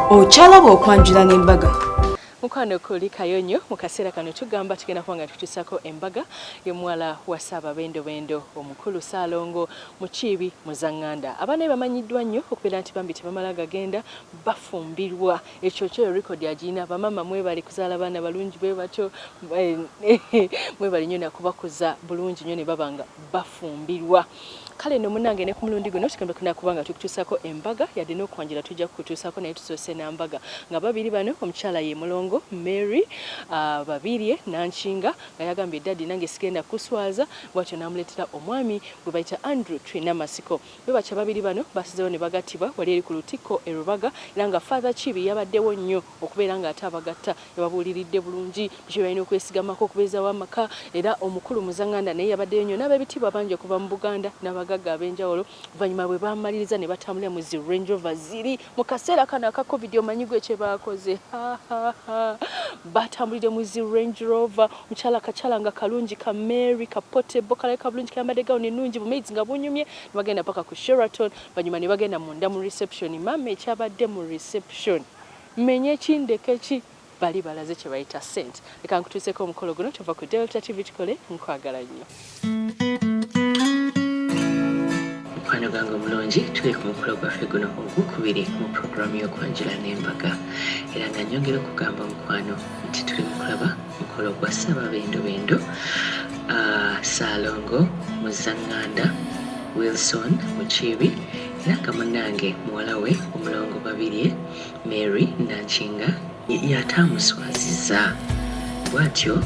Okyalaba okwanjula n'embaga. Mukwano kuli kayonyo mu kaseera kano tugamba tugenda kuba nga tutuusako embaga y'omuwala wa Ssaababendobendo omukulu Ssaalongo Mukiibi Muzanganda. Abaana bamanyiddwa nnyo okubeera nti bambi tebamala gagenda bafumbirwa. Ekyo kyo rekodi agirina. Bamama mwebale kuzaala baana balungi bwe batyo mwebale nnyo nakubakuza bulungi nnyo ne baba nga bafumbirwa. Kale no munange ne ku mulundi guno tugenda kuba nga tukutuusako embaga yadde n'okwanjula tujja kukutuusako naye tusoose n'embaga nga babiri bano omukyala ye Mulongo Mary Babirye Nanshinga nga yagambye daddi nange sigenda kuswaza bwatyo namuleetera omwami gwe bayita Andrew Twinamatsiko. Bwe batya babiri bano basizeewo ne bagattibwa wali eri ku lutikko e Rubaga era nga Father Kibi yabaddewo nnyo okubeera nga ate abagatta yababuuliridde bulungi biki balina okwesigamako okubeezaawo amaka era omukulu Muzanganda naye yabaddeyo nnyo n'ab'ebitiibwa bangi okuva mu Buganda n'abagagga ab'enjawulo oluvannyuma bwe bamaliriza ne batambulira mu zi Range Rover ziri mu kaseera kano aka COVID omanyi gwe kye baakoze batambulire mu zi Range Rover mukyala kakyala nga kalungi ka Mary kapotebo kalabika bulungi kayambadde gawuni ennungi bumaizi nga bunyumye ne bagenda paka ku Sheraton banyuma ne bagenda munda mu reception mama ekyabadde mu reception menye kindeke ki bali balaze kye bayita sente leka nkutuuseko omukolo guno tuva ku Delta TV tukole nkwagala nnyo. Mukwano gwange omulungi tuli ku mukolo gwaffe guno ogwokubiri mu puroguramu y'okwanjula n'embaga era nga nyongera okugamba mukwano nti tuli mu kulaba mukolo gwa Ssaababendobendo Ssaalongo Muzanganda Wilson Mukiibi era nga munnange muwala we Omulongo Babirye Mary Nanshinga yataamuswaziza bw'atyo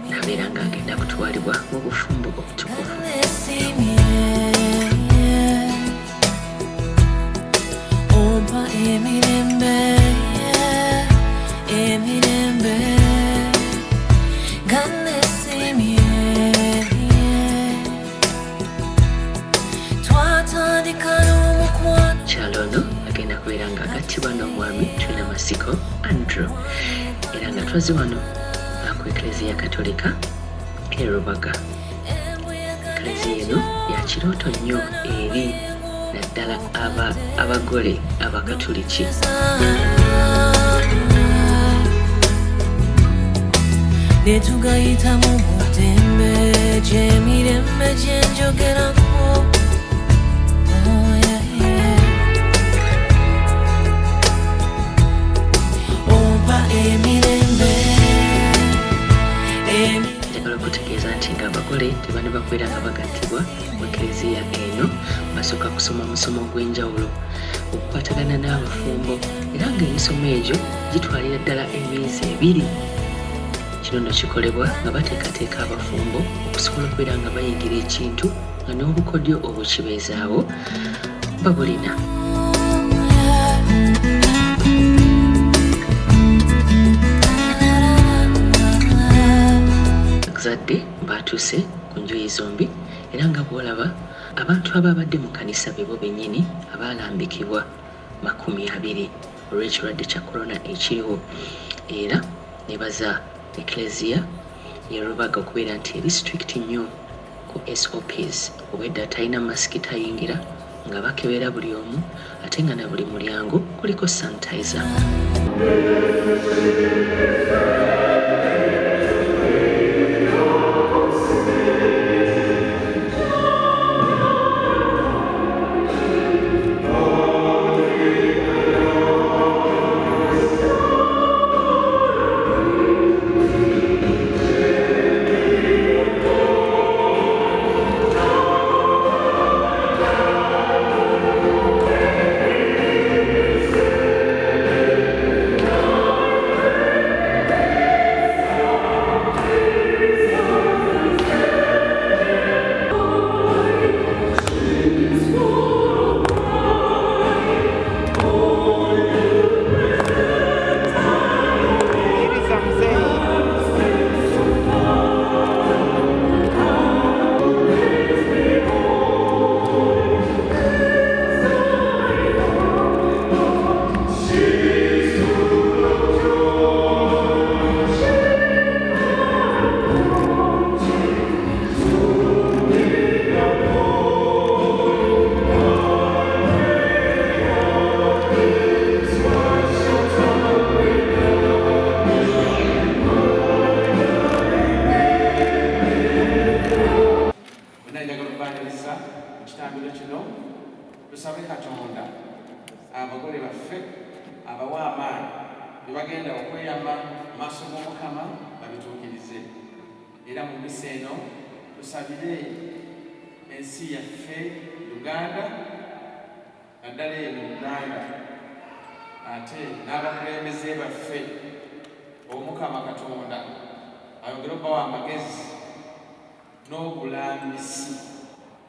nabeera nga agenda kutwalibwa mu bufumbo obutukuvu. Kyalono agenda kubeera nga agattibwa n'omwami Twinamatsiko Andrew era nga twazi wano ku Eklezia Katolika e Rubaga. Eklezia eno ya kirooto nnyo eri naddala abagole abakatoliki. Netugayita mu mutembe gyemirembe gyenjogerako oba emirembe njagala okutegeeza nti nga abagole tebani bakwera nga bagattibwa mu Eklezia eno basooka kusoma musomo gw'enjawulo okukwatagana n'abafumbo era ng'emisomo egyo gitwalira ddala emyezi 2. Kino nno kikolebwa nga bateekateeka abafumbo okusobola okubeera nga bayigira ekintu nga n'obukodyo obukibeezaawo babulina. Zadde baatuuse ku njuyi zombi era nga bw'olaba abantu ababadde mu kanisa bebo bennyini abaalambikibwa 200 olw'ekirwadde kya korona ekiriwo era ne baza Eklezia ye Rubaga okubeera nti eri strict nnyo ku SOPs obwedda talina masiki tayingira nga bakebera buli omu ate nga na buli mulyango kuliko sanitizer. Katonda abagole baffe abawa amaanyi bye bagenda okweyamba mu maaso g'Omukama babituukirize. Era mu misa eno tusabire ensi yaffe Uganda, naddala eno Uganda, ate n'abakulembeze baffe Omukama Katonda ayogere obbawa amagezi n'obulambisi.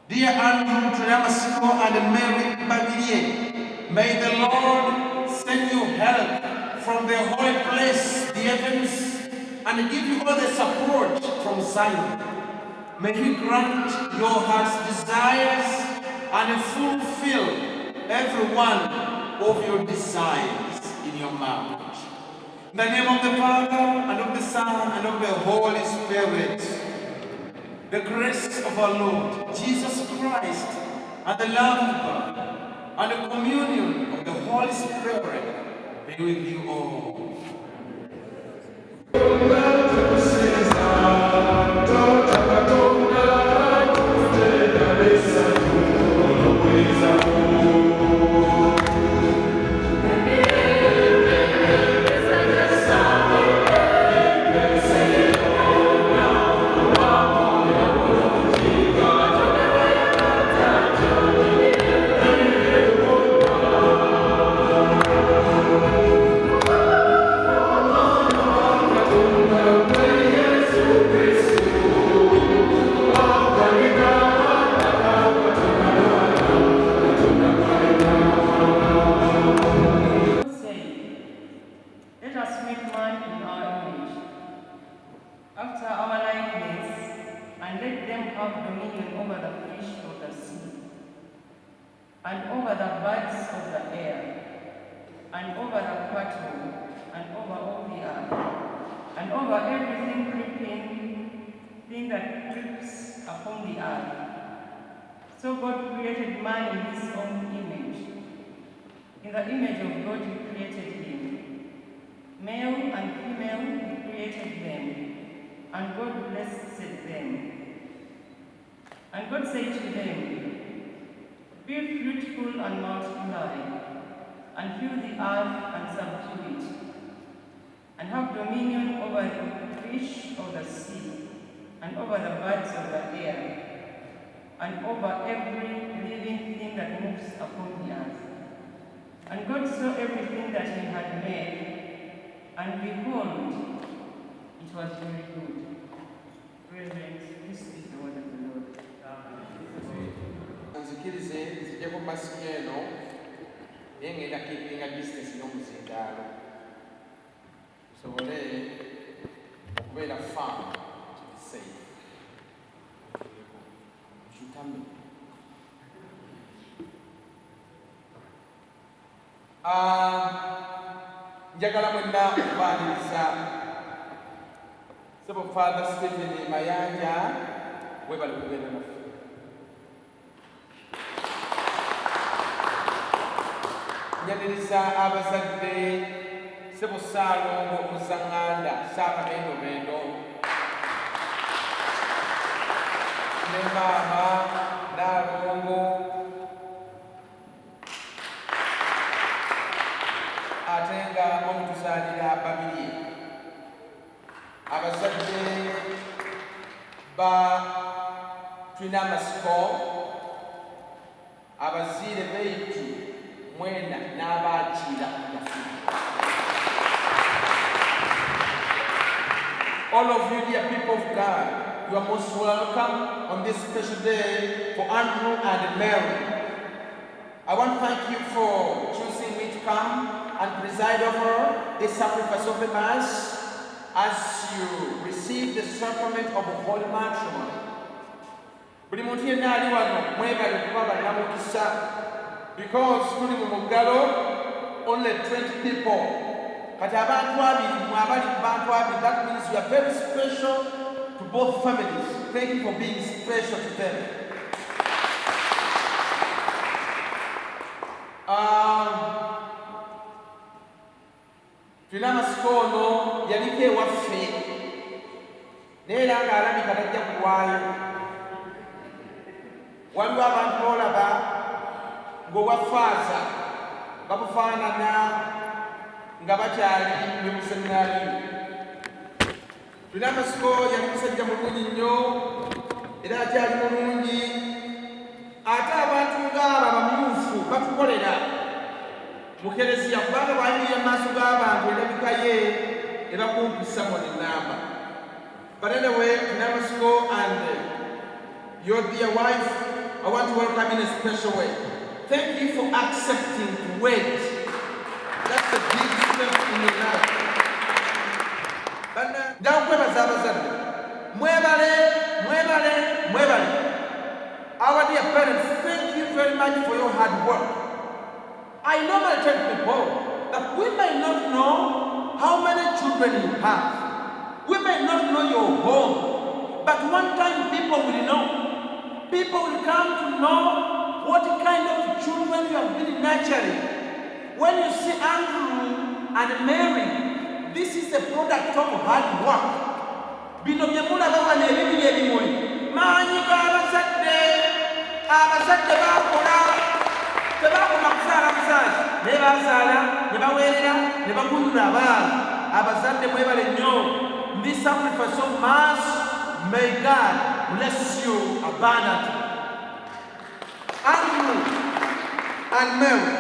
Dear Andrew, Twinamatsiko and Mary Babirye, may the Lord send you help from the holy place, the heavens, and give you all the support from Zion. May He grant your heart's desires and fulfill every one of your desires in your marriage. In the name of the Father, and of the Son, and of the Holy Spirit, the grace of our Lord Jesus Christ, and the love of God, and the communion of the Holy Spirit be with you all. and over the birds of the air, and over the cattle, and over all the earth, and over everything creeping thing that creeps upon the earth. So God created man in His own image. In the image of God He created him. Male and female He created them, and God blessed them. And God said to them, "Be fruitful and multiply, and fill the earth and subdue it, and have dominion over the fish of the sea, and over the birds of the air, and over every living thing that moves upon the earth." And God saw everything that He had made, and behold, it was very good. Brethren, this is the word of the Lord. Nzikirize nzijeko masiki eno engenda keepinga distance n'omuzindaalo tusobole okubeera farm to be safe. Kitame njagala mwenna okubaaniriza Sebo Father Stephen Mayanja webali kubeera naffe. Nyaniriza abazadde Sebo Saalongo Muzanganda Saabamendo ne maama Naalongo ate nga omutuzaalira Babirye, abazadde ba Twinamatsiko, abaziire beitu mwena n'abaakira all of you, dear people of God, you are most welcome on this special day for Andrew and Mary. I want to thank you for choosing me to come and preside over this sacrifice of the Mass as you receive the sacrament of the Holy Matrimony. Buli muntu yenna ali wano mwebale okuba bannamukisa because tuli mu muggalo only 20 people. Kati abantu abiri mwabali ku bantu abiri, that means you are very special to both families. Thank you for being special to them. Twinamatsiko ono yaliko ewaffe naye era ng'alabika tajja kulwayo. Waliwo abantu boolaba ng'owafaaza babufaanana nga bakyali ne mu seminaari. Twinamatsiko yali musajja mulungi nnyo era akyali mulungi, ate abantu ng'abo abamyufu batukolera mu kereziya kubanga bw'ayimirira mu maaso g'abantu endabika ye ebakumpisa mu ennamba. But anyway, Twinamatsiko and your dear wife, I want to welcome in a special way. Thank you for accepting to wait. That's a big step in your life. Ndakwebaza abazadde, mwebale. Our dear parents, thank you very much for your hard work. I normally tell people that we may not know how many children you have. We may not know your home, but one time people will know. People will come to know what kind of children you have been nurturing. When you see Andrew and Mary, this is a product of hard work. Bino byemulaba wano ebibiri ebimuli maanyi g'abazadde. Abazadde bakola, tebakoma kuzaala buzaala, naye bazaala ne baweerera ne bagunjula abaana. Abazadde mwebale nnyo. This sacrifice of mass, may God bless you abundantly. Andrew and Mary,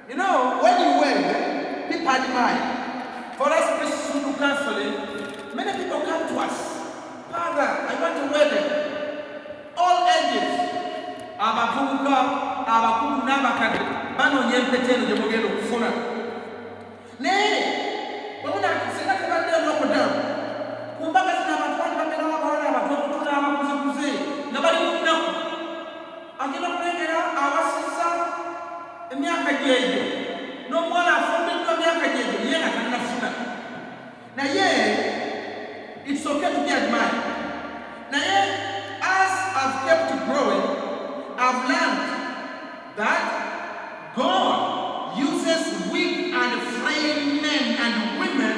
you know, when you wed, people admire. For us Christians who do counseling, many people come to us. Father, I want to wedding. All ages. Abavubuka, abakulu n'abakadde banoonya empeta eno gye mugenda okufuna. Naye wabula singa tebadde lockdown, ku mbaga zino abantu bali babeerawo abawala abatonotono n'abakuzeekuze nga bali mu nnaku. Agenda okulengera awasizza emyaka gyegyo n'omuwala afumbiddwa emyaka gyegyo ye nga tannafuna. Naye it's okay to be admired. Naye as I've kept growing, I've learned that God uses weak and frail men and women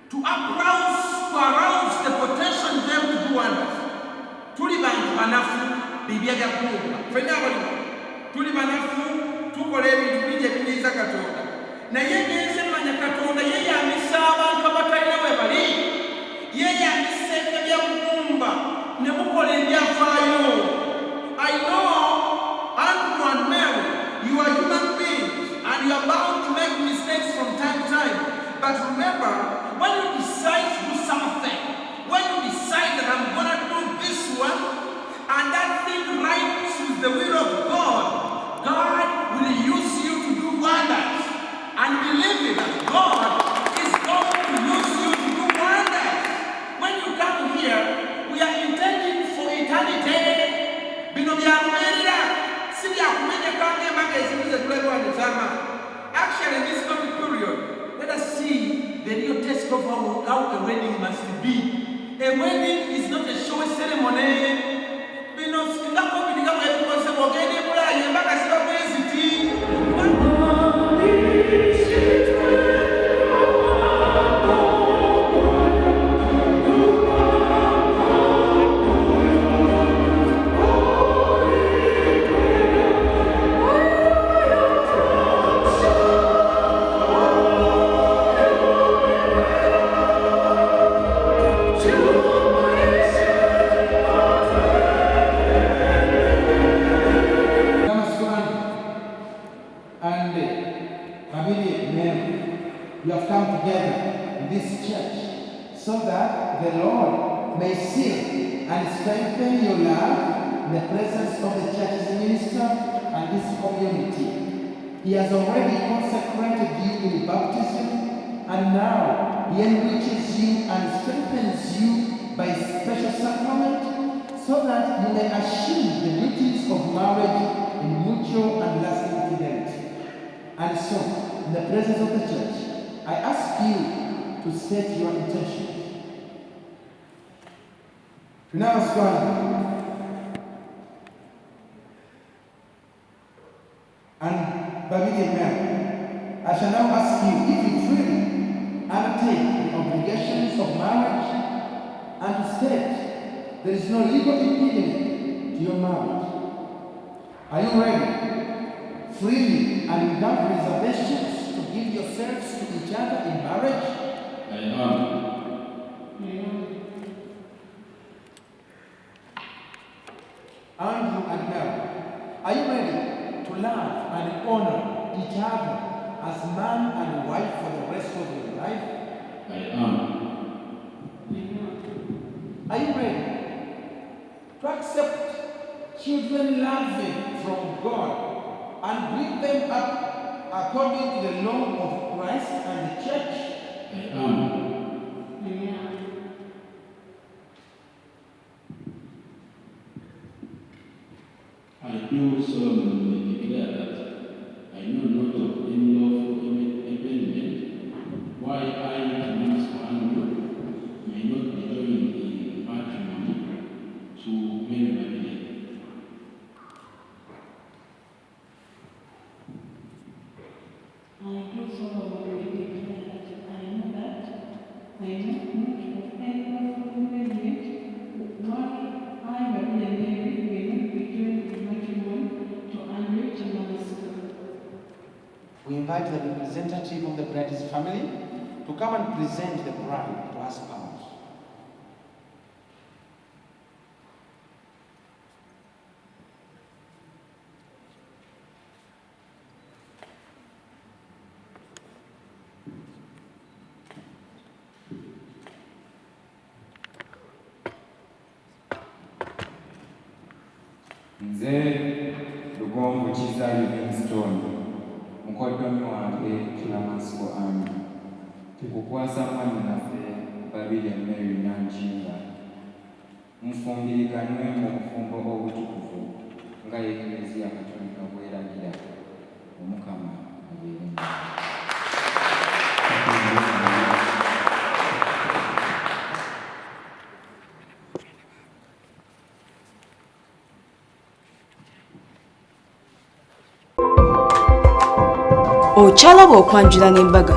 to arouse the potential in them to do wonders. Tuli bantu banafu bibya bya kumba. Fenna abali. Tuli banafu tukola ebintu bingi ebinyiiza Katonda. Naye ngenze manya Katonda ye yamisa abantu abatalina we bali. Ye yamisa ebya kumba ne mukola ebyafaayo. I know, Andrew and Mary, you are human beings and you are bound to make mistakes from time to time. But remember, when you decide to do something, when you decide that I'm going to do this one, and that thing rights with the will of God, God will use you to do wonders. And believe me that God is going to use you to do wonders. When you come here, we are intending for eternity. Bino byakubeerera si byakumenyeka ng'embaga ezimu ze tulekwanizama. Actually, in this coming period, let us see the real test of how a wedding must be. A wedding is not a showy ceremony. Bino ngako biniga mwebikoze bwogenda e Bulaaya embaga ziba bweziti. And Babirye, you have come together in this church so that the Lord may seal and strengthen your love in the presence of the church's minister and this community. He has already consecrated you in baptism, and now He enriches you and strengthens you by a special sacrament so that you may achieve the duties of marriage in mutual and lasting fidelity. And so, in the presence of the church, I ask you to state your intentions. Twinamatsiko and Babirye, I shall now ask you if you truly undertake the obligations of marriage and to state there is no legal impediment to your marriage. Are you ready? Freely and without reservations to give yourselves to each other in marriage? I am. Andrew and Mary, are you ready to love and honor each other as man and wife for the rest of your life? I am. Are you ready to accept children loving from God and bring them up according to the law of Christ and the church? I am. I do solemnly declare that I know not of any lawful impediment why I, Twinamatsiko may not be joined in matrimony to Mary Babirye. I do solemnly declare that I know not of any lawful impediment why I, Babirye Mary, may not be joined in matrimony to Twinamatsiko. We invite the representative of the bride's family to come and present the bride to her spouse. Nze Lugongo Kizaali Livingstone, mukoddomi wange Twinamatsiko Ami, tukukwasa mwannyinaffe Babirye Mary Nankinga, mufumbiriganwe mu bufumbo obutukuvu nga Eklezia Katolika bw'eragira. Omukama abeere nammwe. Okyalaba okwanjula n'embaga.